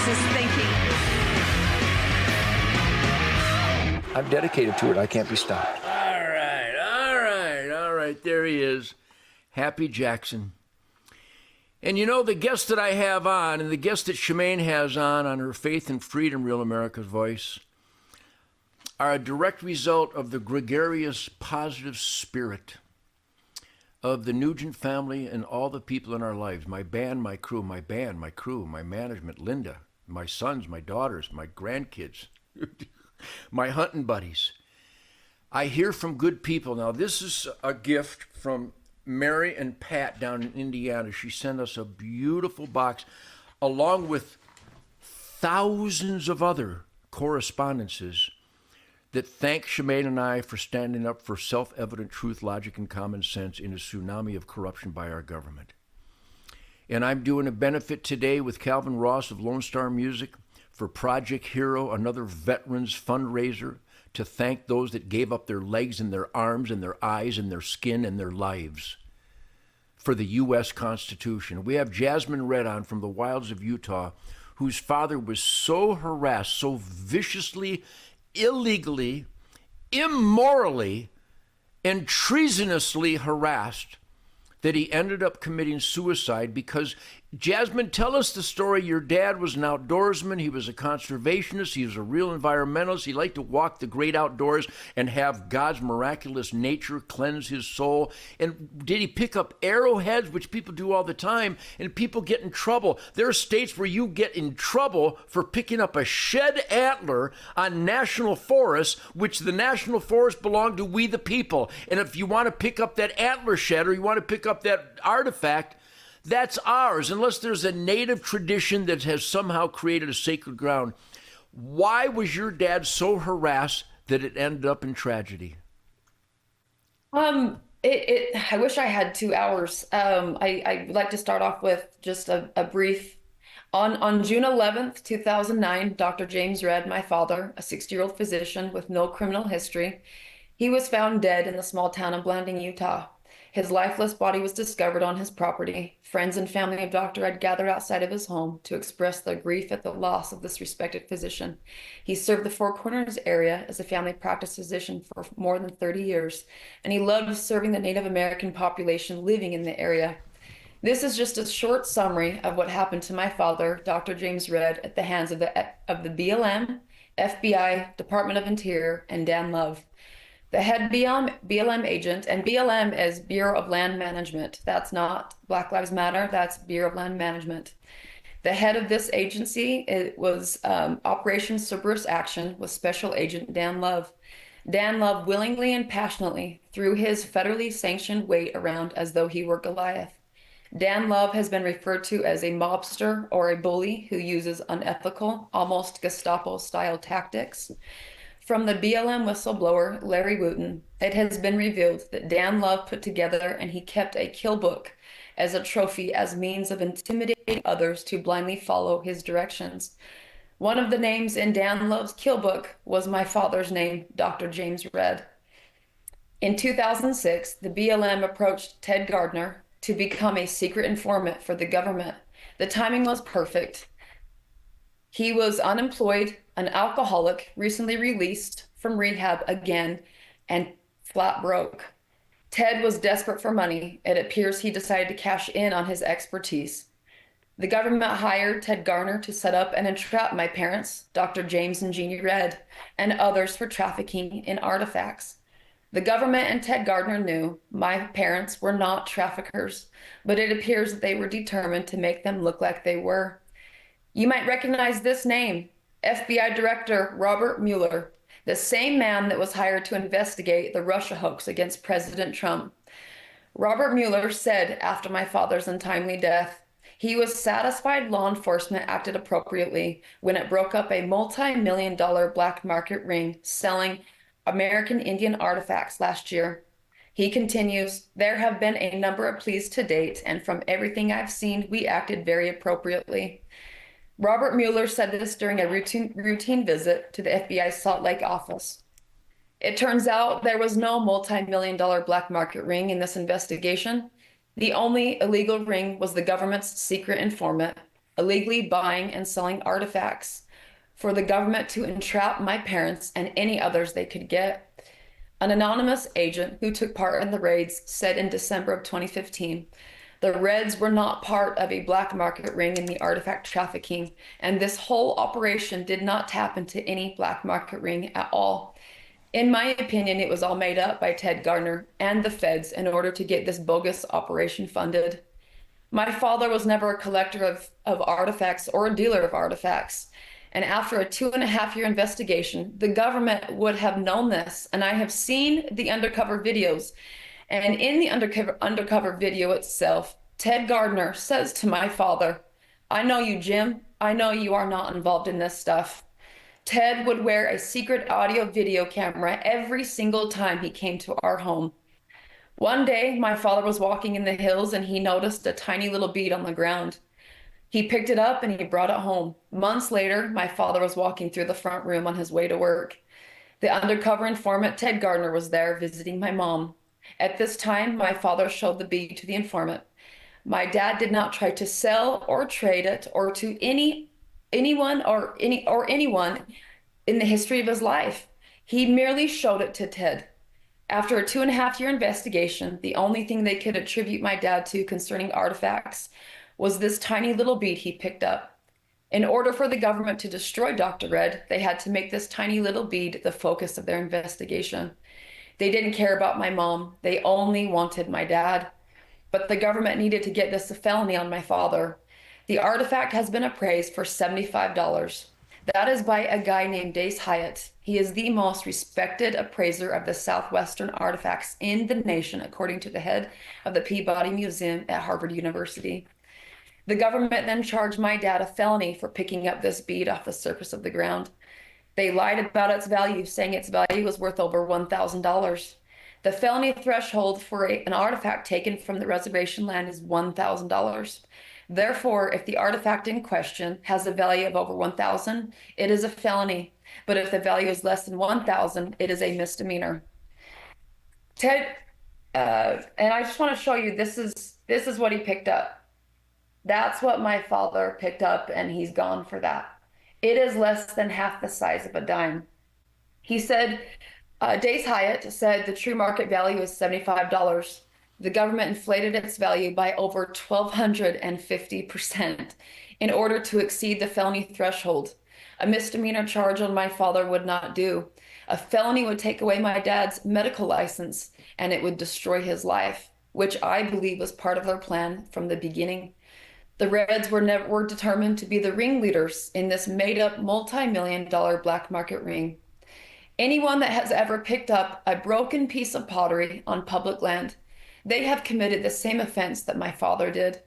is thinking. I'm dedicated to it. I can't be stopped. All right. There he is. Happy Jackson. And you know, the guest that I have on, and the guest that Shemaine has on her Faith and Freedom, Real America's Voice, are a direct result of the gregarious, positive spirit of the Nugent family and all the people in our lives. My band, my crew, my management, Linda, my sons, my daughters, my grandkids, my hunting buddies. I hear from good people. Now, this is a gift from Mary and Pat down in Indiana. She sent us a beautiful box along with thousands of other correspondences that thank Shemaine and I for standing up for self-evident truth, logic, and common sense in a tsunami of corruption by our government. And I'm doing a benefit today with Calvin Ross of Lone Star Music for Project Hero, another veterans fundraiser, to thank those that gave up their legs and their arms and their eyes and their skin and their lives for the U.S. Constitution. We have Jasmine Red on from the wilds of Utah, whose father was so harassed, so viciously, illegally, immorally, and treasonously harassed that he ended up committing suicide because, Jasmine, tell us the story. Your dad was an outdoorsman. He was a conservationist. He was a real environmentalist. He liked to walk the great outdoors and have God's miraculous nature cleanse his soul. And did he pick up arrowheads, which people do all the time, and people get in trouble? There are states where you get in trouble for picking up a shed antler on national forests, which the national forests belong to we the people. And if you want to pick up that antler shed or you want to pick up that artifact, that's ours, unless there's a native tradition that has somehow created a sacred ground. Why was your dad so harassed that it ended up in tragedy? I wish I had 2 hours. I'd like to start off with just a brief. On June 11th, 2009, Dr. James Redd, my father, a 60-year-old physician with no criminal history, he was found dead in the small town of Blanding, Utah. His lifeless body was discovered on his property. Friends and family of Dr. had gathered outside of his home to express their grief at the loss of this respected physician. He served the Four Corners area as a family practice physician for more than 30 years, and he loved serving the Native American population living in the area. This is just a short summary of what happened to my father, Dr. James Redd, at the hands of the BLM, FBI, Department of Interior, and Dan Love. The head BLM agent, and BLM is Bureau of Land Management. That's not Black Lives Matter, that's Bureau of Land Management. The head of this agency, it was Operation Cerberus Action with Special Agent Dan Love. Dan Love willingly and passionately threw his federally sanctioned weight around as though he were Goliath. Dan Love has been referred to as a mobster or a bully who uses unethical, almost Gestapo-style tactics. From the BLM whistleblower, Larry Wooten, it has been revealed that Dan Love put together and he kept a kill book as a trophy as means of intimidating others to blindly follow his directions. One of the names in Dan Love's kill book was my father's name, Dr. James Redd. In 2006, the BLM approached Ted Gardner to become a secret informant for the government. The timing was perfect. He was unemployed, an alcoholic, recently released from rehab again, and flat broke. Ted was desperate for money. It appears he decided to cash in on his expertise. The government hired Ted Gardner to set up and entrap my parents, Dr. James and Jeannie Redd, and others for trafficking in artifacts. The government and Ted Gardner knew my parents were not traffickers, but it appears that they were determined to make them look like they were. You might recognize this name, FBI Director Robert Mueller, the same man that was hired to investigate the Russia hoax against President Trump. Robert Mueller said after my father's untimely death, he was satisfied law enforcement acted appropriately when it broke up a multi-million-dollar black market ring selling American Indian artifacts last year. He continues, there have been a number of pleas to date, and from everything I've seen, we acted very appropriately. Robert Mueller said this during a routine visit to the FBI's Salt Lake office. It turns out there was no multi-million-dollar black market ring in this investigation. The only illegal ring was the government's secret informant, illegally buying and selling artifacts for the government to entrap my parents and any others they could get. An anonymous agent who took part in the raids said in December of 2015, the Reds were not part of a black market ring in the artifact trafficking, and this whole operation did not tap into any black market ring at all. In my opinion, it was all made up by Ted Gardner and the feds in order to get this bogus operation funded. My father was never a collector of artifacts or a dealer of artifacts. And after a 2.5-year investigation, the government would have known this. And I have seen the undercover videos. And in the undercover video itself, Ted Gardner says to my father, I know you, Jim. I know you are not involved in this stuff. Ted would wear a secret audio video camera every single time he came to our home. One day, my father was walking in the hills and he noticed a tiny little bead on the ground. He picked it up and he brought it home. Months later, my father was walking through the front room on his way to work. The undercover informant, Ted Gardner, was there visiting my mom. At this time, my father showed the bead to the informant. My dad did not try to sell or trade it or to anyone in the history of his life. He merely showed it to Ted. After a 2.5-year investigation, the only thing they could attribute my dad to concerning artifacts was this tiny little bead he picked up. In order for the government to destroy Dr. Red, they had to make this tiny little bead the focus of their investigation. They didn't care about my mom. They only wanted my dad. But the government needed to get this a felony on my father. The artifact has been appraised for $75. That is by a guy named Dace Hyatt. He is the most respected appraiser of the Southwestern artifacts in the nation, according to the head of the Peabody Museum at Harvard University. The government then charged my dad a felony for picking up this bead off the surface of the ground. They lied about its value, saying its value was worth over $1,000. The felony threshold for an artifact taken from the reservation land is $1,000. Therefore, if the artifact in question has a value of over $1,000, it is a felony. But if the value is less than $1,000, it is a misdemeanor. Ted, and I just want to show you, this is what he picked up. That's what my father picked up, and he's gone for that. It is less than half the size of a dime. He said, Dace Hyatt said the true market value is $75. The government inflated its value by over 1,250% in order to exceed the felony threshold. A misdemeanor charge on my father would not do. A felony would take away my dad's medical license, and it would destroy his life, which I believe was part of their plan from the beginning. The Reds were determined to be the ringleaders in this made-up multi-million-dollar black market ring. Anyone that has ever picked up a broken piece of pottery on public land, they have committed the same offense that my father did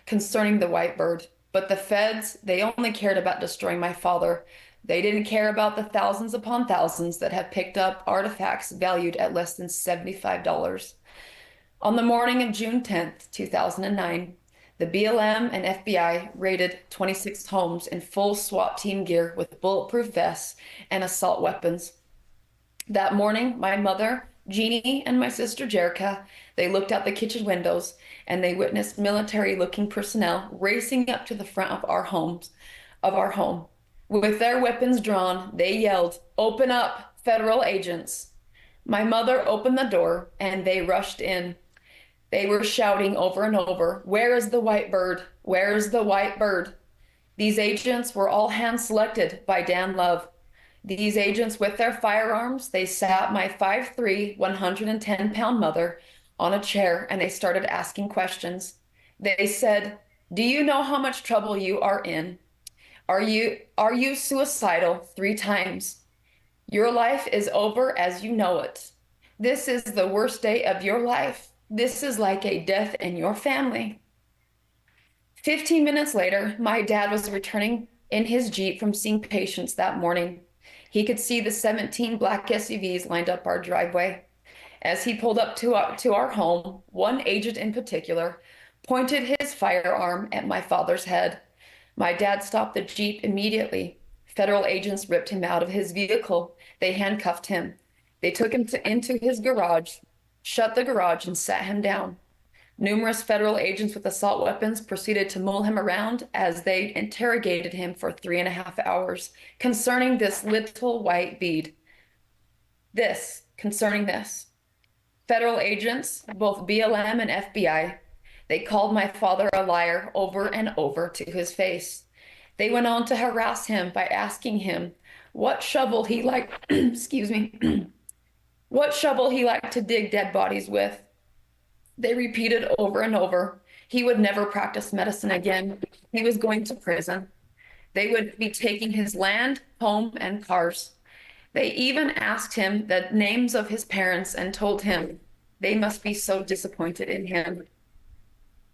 concerning the white bird. But the feds, they only cared about destroying my father. They didn't care about the thousands upon thousands that have picked up artifacts valued at less than $75. On the morning of June 10th, 2009, the BLM and FBI raided 26 homes in full SWAT team gear with bulletproof vests and assault weapons. That morning, my mother, Jeannie, and my sister, Jerica, they looked out the kitchen windows and they witnessed military-looking personnel racing up to the front of our home. With their weapons drawn, they yelled, "Open up, federal agents." My mother opened the door and they rushed in. They were shouting over and over, "Where is the white bird? Where is the white bird?" These agents were all hand-selected by Dan Love. These agents, with their firearms, they sat my 5'3", 110-pound mother on a chair and they started asking questions. They said, "Do you know how much trouble you are in? Are you suicidal 3 times? Your life is over as you know it. This is the worst day of your life. This is like a death in your family." 15 minutes later, my dad was returning in his Jeep from seeing patients that morning. He could see the 17 black SUVs lined up our driveway. As he pulled up to our home, one agent in particular pointed his firearm at my father's head. My dad stopped the Jeep immediately. Federal agents ripped him out of his vehicle. They handcuffed him. They took him into his garage, shut the garage, and sat him down. Numerous federal agents with assault weapons proceeded to mull him around as they interrogated him for 3.5 hours concerning this little white bead. Concerning this. Federal agents, both BLM and FBI, they called my father a liar over and over to his face. They went on to harass him by asking him what shovel he liked, excuse me, what shovel he liked to dig dead bodies with. They repeated over and over he would never practice medicine again. He was going to prison. They would be taking his land, home, and cars. They even asked him the names of his parents and told him they must be so disappointed in him.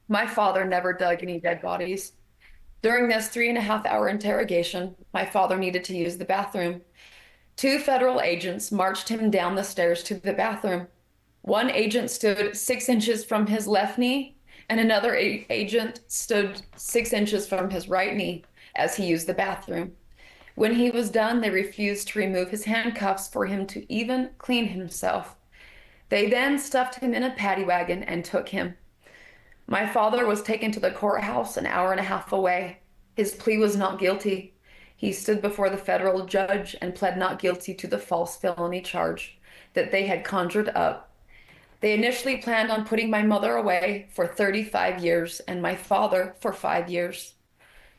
My father never dug any dead bodies. During this 3.5-hour interrogation, my father needed to use the bathroom. 2 federal agents marched him down the stairs to the bathroom. One agent stood 6 inches from his left knee, and another agent stood 6 inches from his right knee as he used the bathroom. When he was done, they refused to remove his handcuffs for him to even clean himself. They then stuffed him in a paddy wagon and took him. My father was taken to the courthouse an hour and a half away. His plea was not guilty. He stood before the federal judge and pled not guilty to the false felony charge that they had conjured up. They initially planned on putting my mother away for 35 years and my father for 5 years.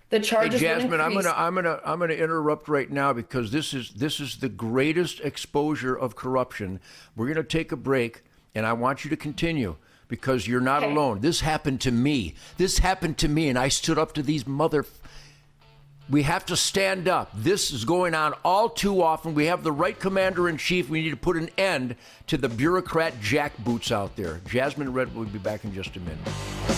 The charges Hey, Jasmine, would increase. I'm gonna interrupt right now because this is the greatest exposure of corruption. We're gonna take a break, and I want you to continue because you're not Okay. alone. This happened to me. And I stood up to these We have to stand up. This is going on all too often. We have the right commander-in-chief. We need to put an end to the bureaucrat jackboots out there. Jasmine Red will be back in just a minute.